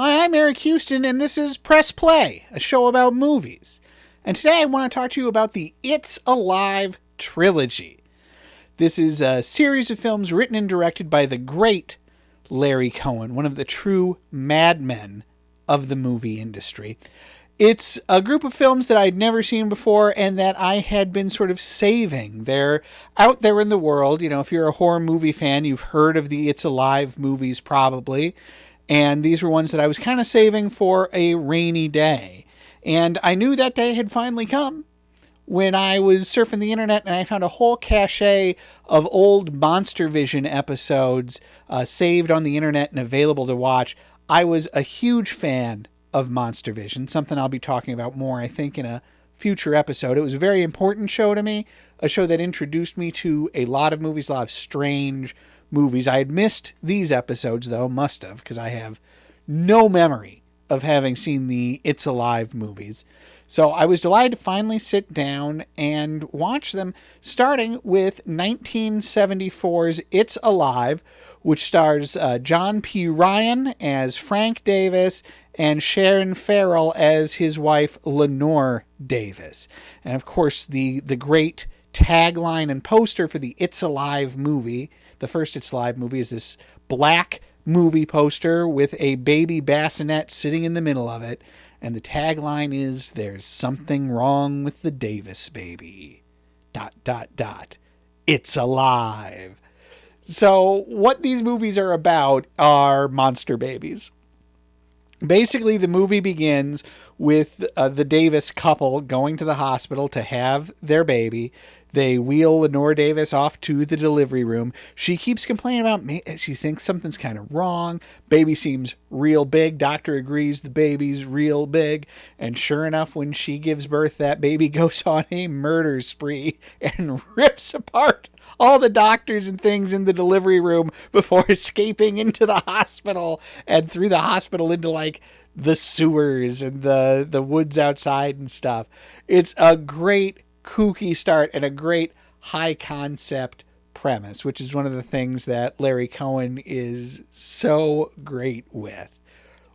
Hi, I'm Eric Houston, and this is Press Play, a show about movies. And today I want to talk to you about the It's Alive Trilogy. This is a series of films written and directed by the great Larry Cohen, one of the true madmen of the movie industry. It's a group of films that I'd never seen before and that I had been sort of saving. They're out there in the world. You know, if you're a horror movie fan, you've heard of the It's Alive movies probably. And these were ones that I was kind of saving for a rainy day. And I knew that day had finally come when I was surfing the internet and I found a whole cache of old Monster Vision episodes saved on the internet and available to watch. I was a huge fan of Monster Vision, something I'll be talking about more, I think, in a future episode. It was a very important show to me, a show that introduced me to a lot of movies, a lot of strange movies. I had missed these episodes, though, must have, because I have no memory of having seen the It's Alive movies. So I was delighted to finally sit down and watch them, starting with 1974's It's Alive, which stars John P. Ryan as Frank Davis and Sharon Farrell as his wife, Lenore Davis. And of course, the great tagline and poster for the It's Alive movie, the first It's Alive movie, is this black movie poster with a baby bassinet sitting in the middle of it. And the tagline is, "There's something wrong with the Davis baby. ... It's alive." So what these movies are about are monster babies. Basically, the movie begins with the Davis couple going to the hospital to have their baby. They wheel Lenore Davis off to the delivery room. She keeps complaining about, she thinks something's kind of wrong. Baby seems real big. Doctor agrees the baby's real big. And sure enough, when she gives birth, that baby goes on a murder spree and rips apart all the doctors and things in the delivery room before escaping into the hospital and through the hospital into like the sewers and the woods outside and stuff. It's a great kooky start and a great high concept premise, which is one of the things that Larry Cohen is so great with.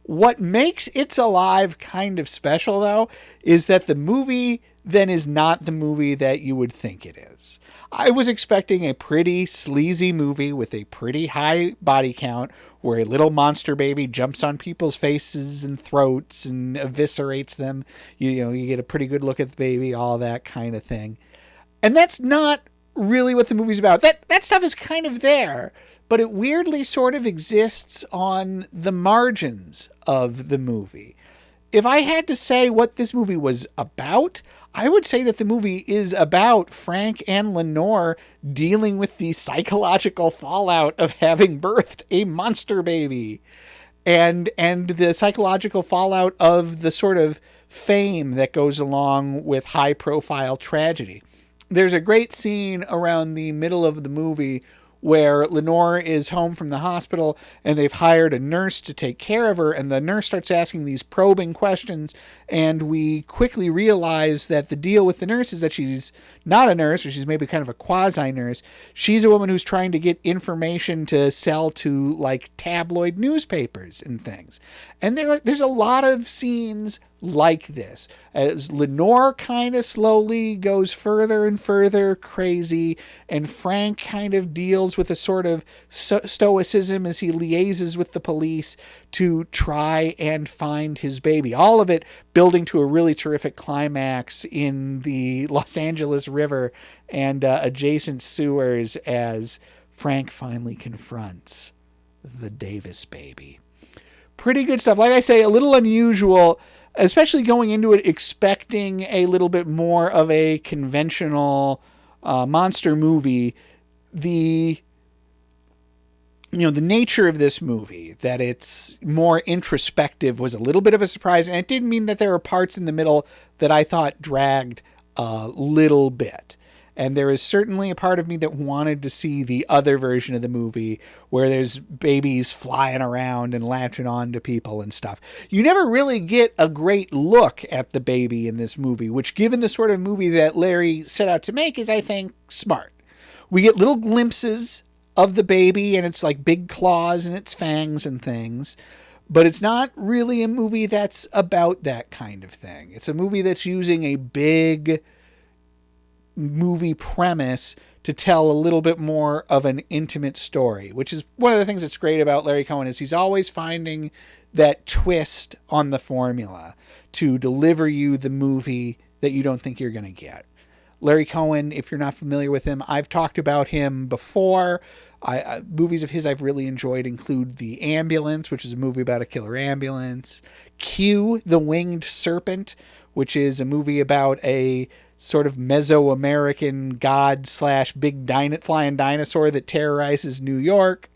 What makes It's Alive kind of special, though, is that the movie then is not the movie that you would think it is. I was expecting a pretty sleazy movie with a pretty high body count where a little monster baby jumps on people's faces and throats and eviscerates them. You get a pretty good look at the baby, all that kind of thing. And that's not really what the movie's about. That stuff is kind of there, but it weirdly sort of exists on the margins of the movie. If I had to say what this movie was about, I would say that the movie is about Frank and Lenore dealing with the psychological fallout of having birthed a monster baby and the psychological fallout of the sort of fame that goes along with high profile tragedy. There's a great scene around the middle of the movie where Lenore is home from the hospital and they've hired a nurse to take care of her, and the nurse starts asking these probing questions, and we quickly realize that the deal with the nurse is that she's not a nurse, or she's maybe kind of a quasi-nurse. She's a woman who's trying to get information to sell to like tabloid newspapers and things. And there's a lot of scenes like this as Lenore kind of slowly goes further and further crazy, and Frank kind of deals with a sort of stoicism as he liaises with the police to try and find his baby. All of it building to a really terrific climax in the Los Angeles River and adjacent sewers as Frank finally confronts the Davis baby. Pretty good stuff. Like I say, a little unusual, especially going into it expecting a little bit more of a conventional monster movie. The nature of this movie, that it's more introspective, was a little bit of a surprise. And it didn't mean that there were parts in the middle that I thought dragged a little bit. And there is certainly a part of me that wanted to see the other version of the movie where there's babies flying around and latching on to people and stuff. You never really get a great look at the baby in this movie, which, given the sort of movie that Larry set out to make, is, I think, smart. We get little glimpses of the baby and its like big claws and its fangs and things. But it's not really a movie that's about that kind of thing. It's a movie that's using a big movie premise to tell a little bit more of an intimate story, which is one of the things that's great about Larry Cohen is he's always finding that twist on the formula to deliver you the movie that you don't think you're going to get. Larry Cohen, if you're not familiar with him, I've talked about him before. Movies of his I've really enjoyed include The Ambulance, which is a movie about a killer ambulance. Q, The Winged Serpent, which is a movie about a sort of Mesoamerican god / big flying dinosaur that terrorizes New York.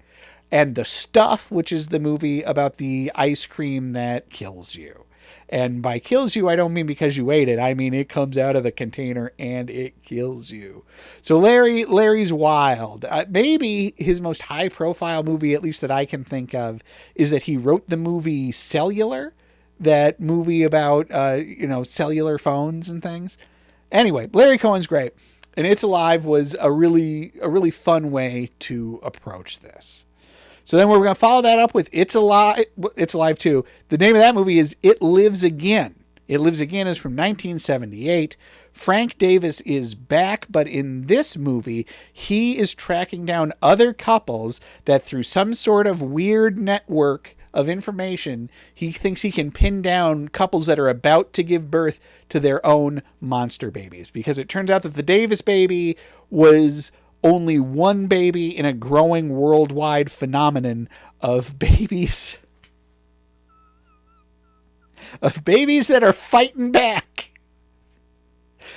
And The Stuff, which is the movie about the ice cream that kills you. And by kills you, I don't mean because you ate it. I mean it comes out of the container and it kills you. So Larry's wild. Maybe his most high-profile movie, at least that I can think of, is that he wrote the movie Cellular, that movie about cellular phones and things. Anyway, Larry Cohen's great, and It's Alive was a really fun way to approach this. So then we're going to follow that up with It's Alive 2. The name of that movie is It Lives Again. It Lives Again is from 1978. Frank Davis is back, but in this movie, he is tracking down other couples that through some sort of weird network of information, he thinks he can pin down couples that are about to give birth to their own monster babies. Because it turns out that the Davis baby was only one baby in a growing worldwide phenomenon of babies that are fighting back.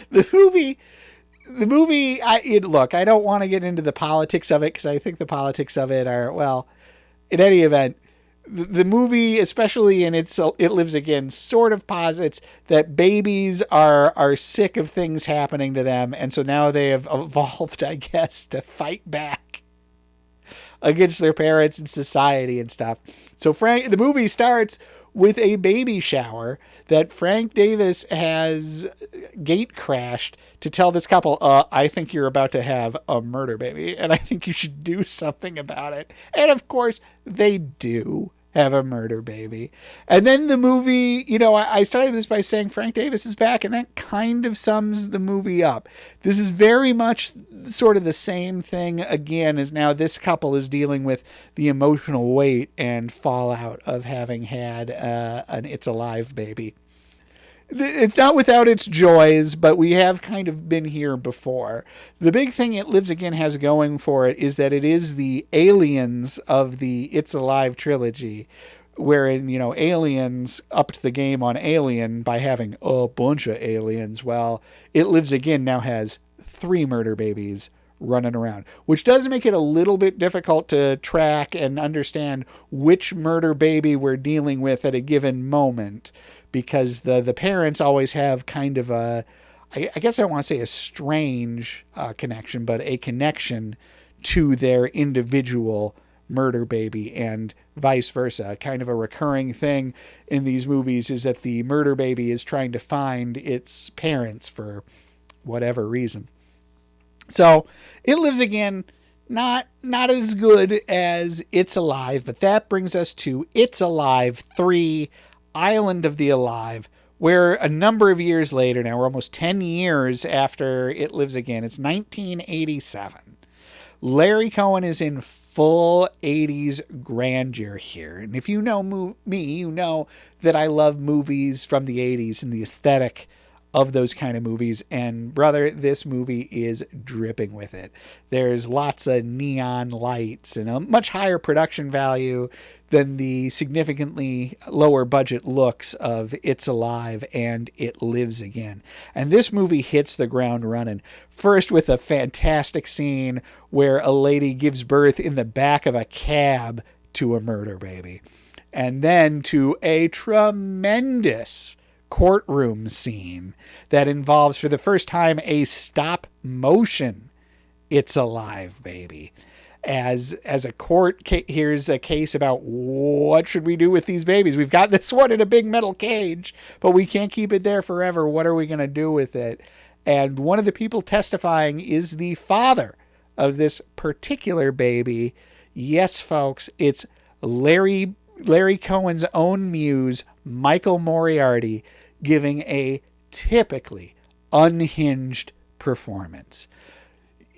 The movie, look, I don't want to get into the politics of it because I think the politics of it are, well, in any event, the movie, especially in It Lives Again, sort of posits that babies are sick of things happening to them, and so now they have evolved, I guess, to fight back against their parents and society and stuff. So the movie starts with a baby shower that Frank Davis has gate crashed to tell this couple, I think you're about to have a murder baby, and I think you should do something about it. And of course, they do have a murder baby. And then the movie, I started this by saying Frank Davis is back, and that kind of sums the movie up. This is very much sort of the same thing again, as now this couple is dealing with the emotional weight and fallout of having had an It's Alive baby. It's not without its joys, but we have kind of been here before. The big thing It Lives Again has going for it is that it is the aliens of the It's Alive trilogy, wherein, aliens upped the game on Alien by having a bunch of aliens. Well, It Lives Again now has 3 murder babies running around, which does make it a little bit difficult to track and understand which murder baby we're dealing with at a given moment, because the parents always have kind of I guess I don't want to say a strange connection, but a connection to their individual murder baby, and vice versa. Kind of a recurring thing in these movies is that the murder baby is trying to find its parents for whatever reason. So It Lives Again, not as good as It's Alive, but that brings us to It's Alive 3, Island of the Alive, where a number of years later, now we're almost 10 years after It Lives Again, it's 1987. Larry Cohen is in full 80s grandeur here. And if you know me, you know that I love movies from the 80s and the aesthetic of those kind of movies. And brother, this movie is dripping with it. There's lots of neon lights and a much higher production value than the significantly lower budget looks of It's Alive and It Lives Again. And this movie hits the ground running. First with a fantastic scene where a lady gives birth in the back of a cab to a murder baby. And then to a tremendous courtroom scene that involves, for the first time, a stop motion It's Alive baby. As a court here's a case about what should we do with these babies. We've got this one in a big metal cage, but we can't keep it there forever. What are we going to do with it? And one of the people testifying is the father of this particular baby. Yes, folks, it's Larry Larry Cohen's own muse, Michael Moriarty, giving a typically unhinged performance.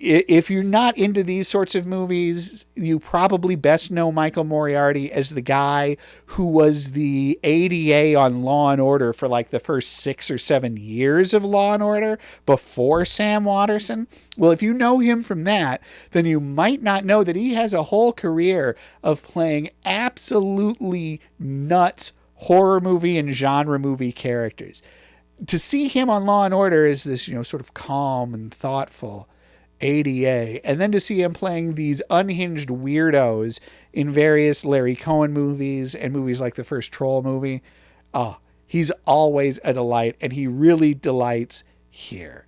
If you're not into these sorts of movies, you probably best know Michael Moriarty as the guy who was the ADA on Law and Order for like the first 6 or 7 years of Law and Order before Sam Waterston. Well, if you know him from that, then you might not know that he has a whole career of playing absolutely nuts horror movie and genre movie characters. To see him on Law and Order as this, sort of calm and thoughtful ADA, and then to see him playing these unhinged weirdos in various Larry Cohen movies and movies like the first Troll movie, he's always a delight, and he really delights here.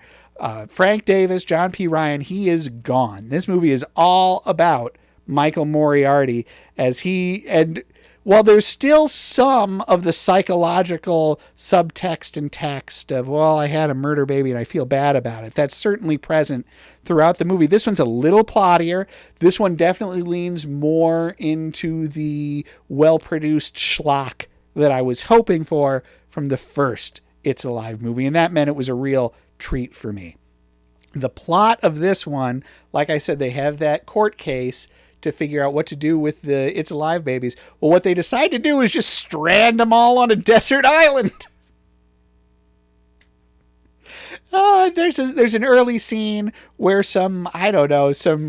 Frank Davis, John P. Ryan, he is gone. This movie is all about Michael Moriarty and while there's still some of the psychological subtext and text of, well, I had a murder baby and I feel bad about it, that's certainly present throughout the movie. This one's a little plottier. This one definitely leans more into the well-produced schlock that I was hoping for from the first It's Alive movie, and that meant it was a real treat for me. The plot of this one, like I said, they have that court case to figure out what to do with the It's Alive babies. Well, what they decide to do is just strand them all on a desert island. There's an early scene where some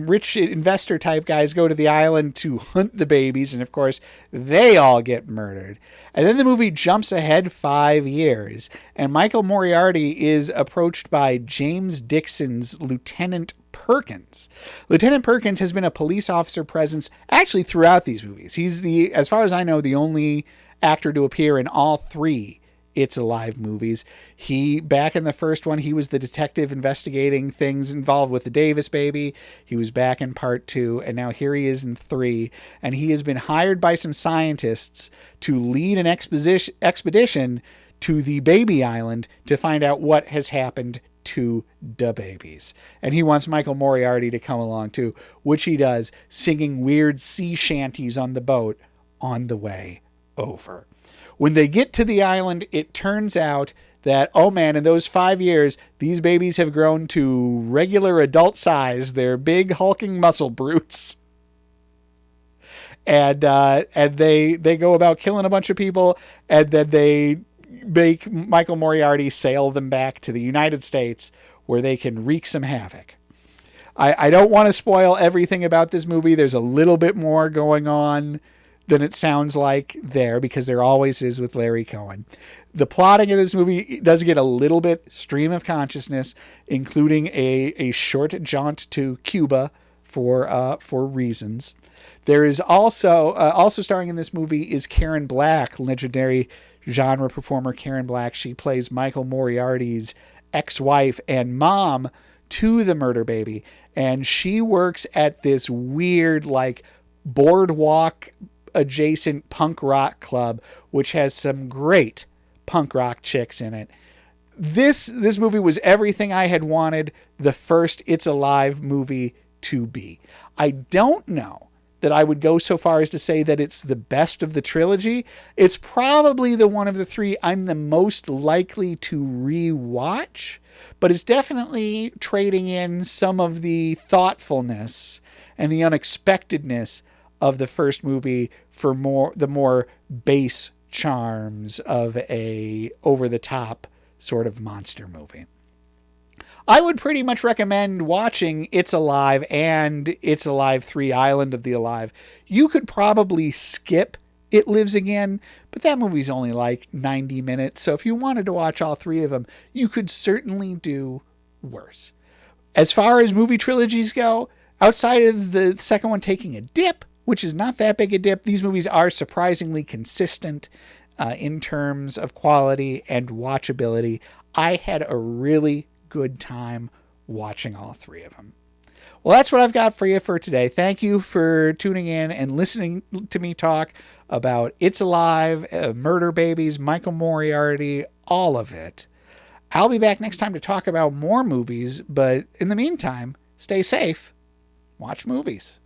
rich investor type guys go to the island to hunt the babies, and of course they all get murdered. And then the movie jumps ahead 5 years, and Michael Moriarty is approached by James Dixon's Lieutenant Perkins. Lieutenant Perkins has been a police officer presence actually throughout these movies. He's as far as I know, the only actor to appear in all 3 It's Alive movies. Back in the first one, he was the detective investigating things involved with the Davis baby. He was back in part 2, and now here he is in 3. And he has been hired by some scientists to lead an expedition to the baby island to find out what has happened to the babies. And he wants Michael Moriarty to come along too, which he does, singing weird sea shanties on the boat on the way over. When they get to the island, it turns out that, oh man, in those 5 years, these babies have grown to regular adult size. They're big, hulking muscle brutes. And they go about killing a bunch of people, and then they make Michael Moriarty sail them back to the United States where they can wreak some havoc. I don't want to spoil everything about this movie. There's a little bit more going on than it sounds like there, because there always is with Larry Cohen. The plotting of this movie does get a little bit stream of consciousness, including a short jaunt to Cuba for reasons. There is also starring in this movie is Karen Black, legendary genre performer Karen Black. She plays Michael Moriarty's ex-wife and mom to the murder baby, and she works at this weird like boardwalk adjacent punk rock club, which has some great punk rock chicks in it. This movie was everything I had wanted the first It's Alive movie to be. I don't know that I would go so far as to say that it's the best of the trilogy. It's probably the one of the 3 I'm the most likely to rewatch, but it's definitely trading in some of the thoughtfulness and the unexpectedness of the first movie for the more base charms of a over-the-top sort of monster movie. I would pretty much recommend watching It's Alive and It's Alive 3 Island of the Alive. You could probably skip It Lives Again, but that movie's only like 90 minutes, so if you wanted to watch all 3 of them, you could certainly do worse. As far as movie trilogies go, outside of the second one taking a dip, which is not that big a dip, these movies are surprisingly consistent in terms of quality and watchability. I had a really good time watching all 3 of them. Well, that's what I've got for you for today. Thank you for tuning in and listening to me talk about It's Alive, Murder Babies, Michael Moriarty, all of it. I'll be back next time to talk about more movies, but in the meantime, stay safe, watch movies.